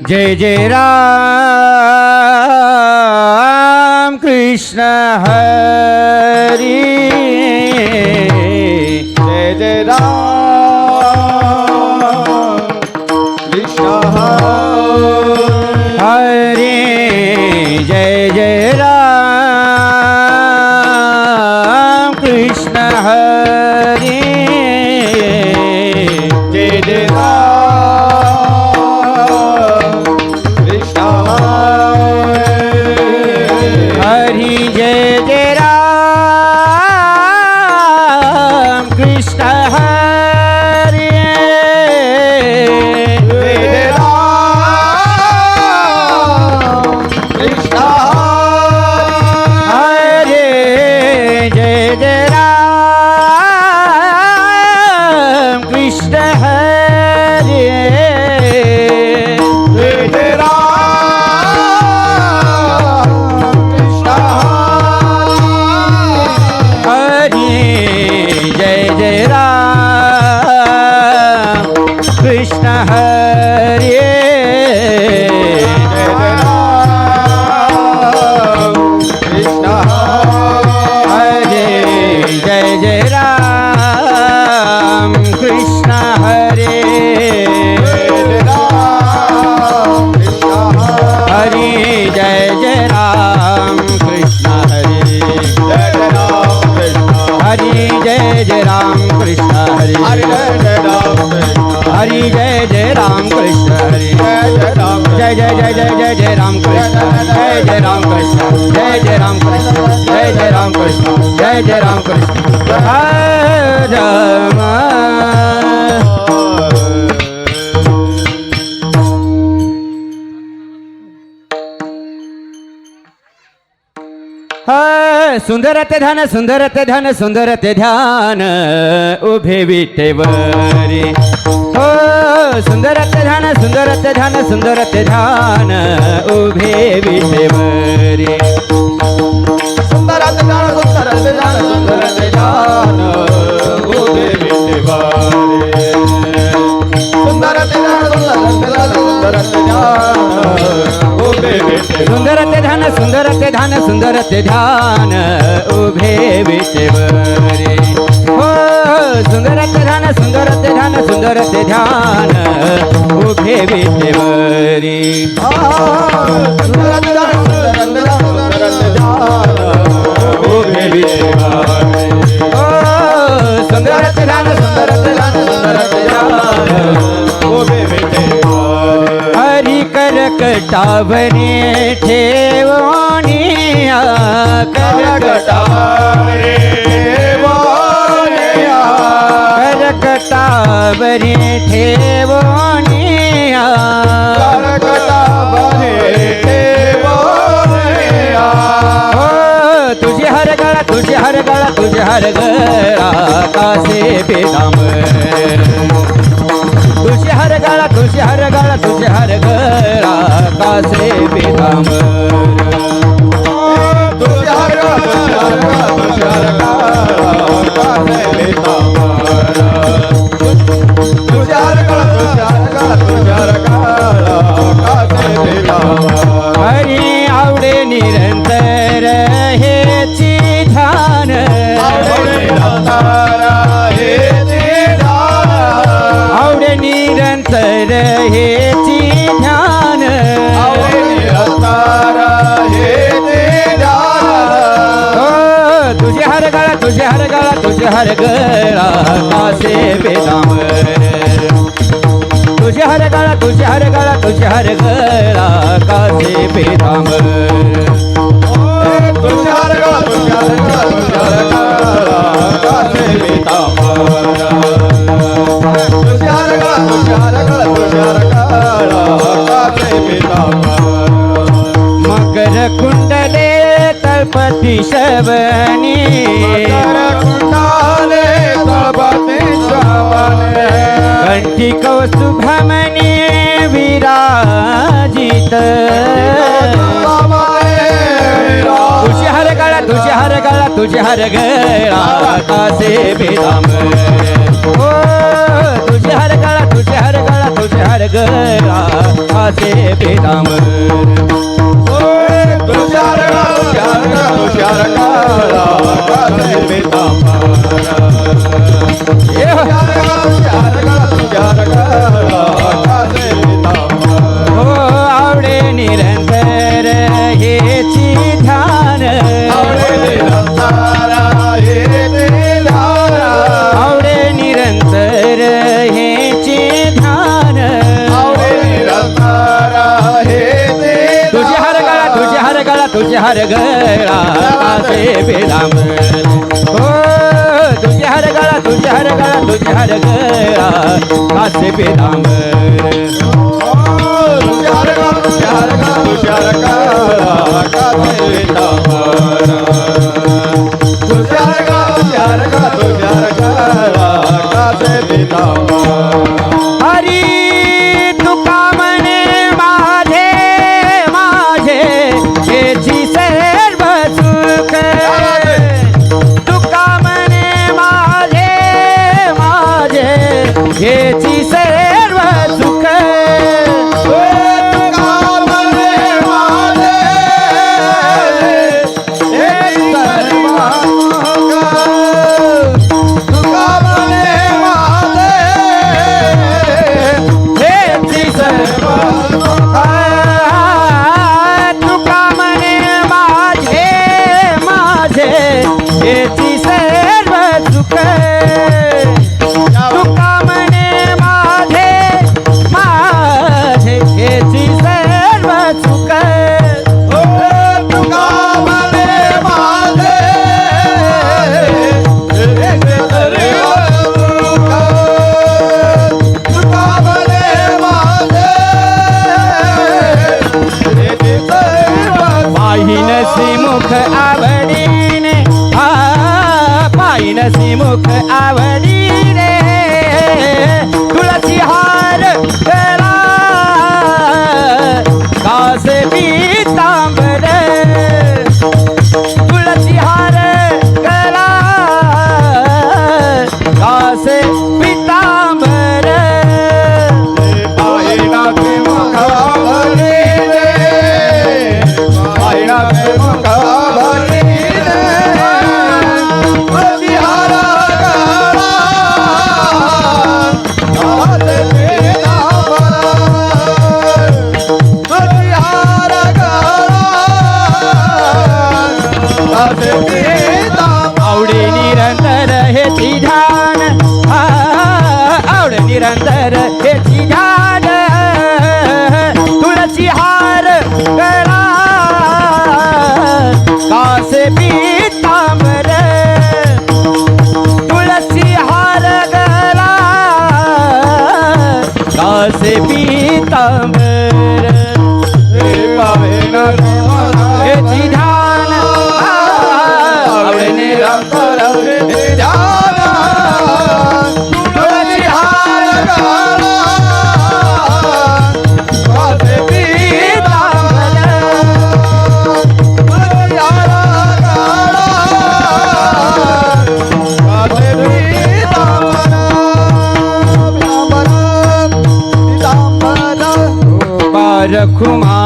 जय जय राम कृष्ण हरी जय जय राम कृष्ण हरी जय जय राम कृष्ण हरी जय जय राम कृष्ण हरि जय जय राम कृष्ण हरि सुंदरते ध्यान सुंदरते ध्यान सुंदरते ध्यान उभे विटेवरी हो सुंदरते ध्यान सुंदरते ध्यान सुंदरते ध्यान उभे विटेवरी सुंदरते ध्यान सुंदरते ध्यान सुंदरते ध्यान उभे विटेवरी सुंदरते ध्यान सुंदरते ध्यान उभे विटेवरी सुंदरते ध्यान सुंदरते ध्यान सुंदरते ध्यान उभे विटेवरी हो सुंदरते ध्यान सुंदरते ध्यान सुंदरते ध्यान उभे विटेवरी सुंदरते ध्यान सुंदरते ध्यान उभे विटेवरी सुंदरते ध्यान सुंदरते ध्यान सुंदरते ध्यान उभे विटेवरी हरि करकटावरी ठेवणिया करकटावरी ठेवणिया करकटावरी ठेवणिया करकटावरी ठेवणिया हो तुझे हर गळा तुझे हर गळा तुझे हर गळा कासे बेदामर तुझे हर गळा तुझे हर गळा तुझे हर गळा कासे बेदामर तुझ्या हर तुझ्या हर कासे बेदामर तुझ्या हर तुझ्या हर कासे बेदामर हरी आवडे निरंतर हेची ध्यान आवडे निरंतर हेची ध्यान हो तुझे हर गळा तुझे हर गळा तुझे हर गळा कासे बेदामर तुझे हर गळा तुझे हर गळा तुझे हर गळा कासे बेदामर तुझ्या हर तुझ्या हर कासे बेदामर तुझ्या हर तुझ्या हर कासे बेदामर मकर कुंडले तळपती शवनी कुंडाले तळपती श्रावणे कंठी कौस्तुभमनी विराजित तुझे हर गळा तुझे हर गळा तुझे हर गळा कासे बेदामर हो तुझे हर गळा तुझे हर गळा तुझे हर गळा कासे पितांबर तुषार काळा कासे पितांबर तुषार काळा कासे पितांबर हो आवडे निरंतर हेची ध्यान आवडे निरंतारा हे धारा आवडे निरंतर हेची ध्यान आवडे निरंतारा हे तुझे हर गळा तुझे हर गळा तुझे हर गळा कासे पितांबर हो तुझे हर गळा तुझे हर गळा तुझे हर गळा कासे पितांबर तुषार काळा कासे पितांबर तुषार काळा कासे पितांबर हरी तुका म्हणे माझे माझे हेची सर्व सुख तुका म्हणे माझे माझे हेची सर्व सुख हेची सर्व तुका म्हणे माझे माझे हेची सर्व सुख तुका म्हणे माझे माझे हेची सर्व सुख पाहिन श्रीमुख आवडीने पाहिन श्रीमुख आवडीने तुळसी हार गळा कासे पितांबर तुळसी हार गळा कासे पितांबर आवडे निरंतर हेची ध्यान आवडे निरंतर हेची ध्यान तुळसी हार गळा कासे पितांबर तुळसी हार गळा कासे पितांबर हेची ध्यान आवडे निरंतर रखुमा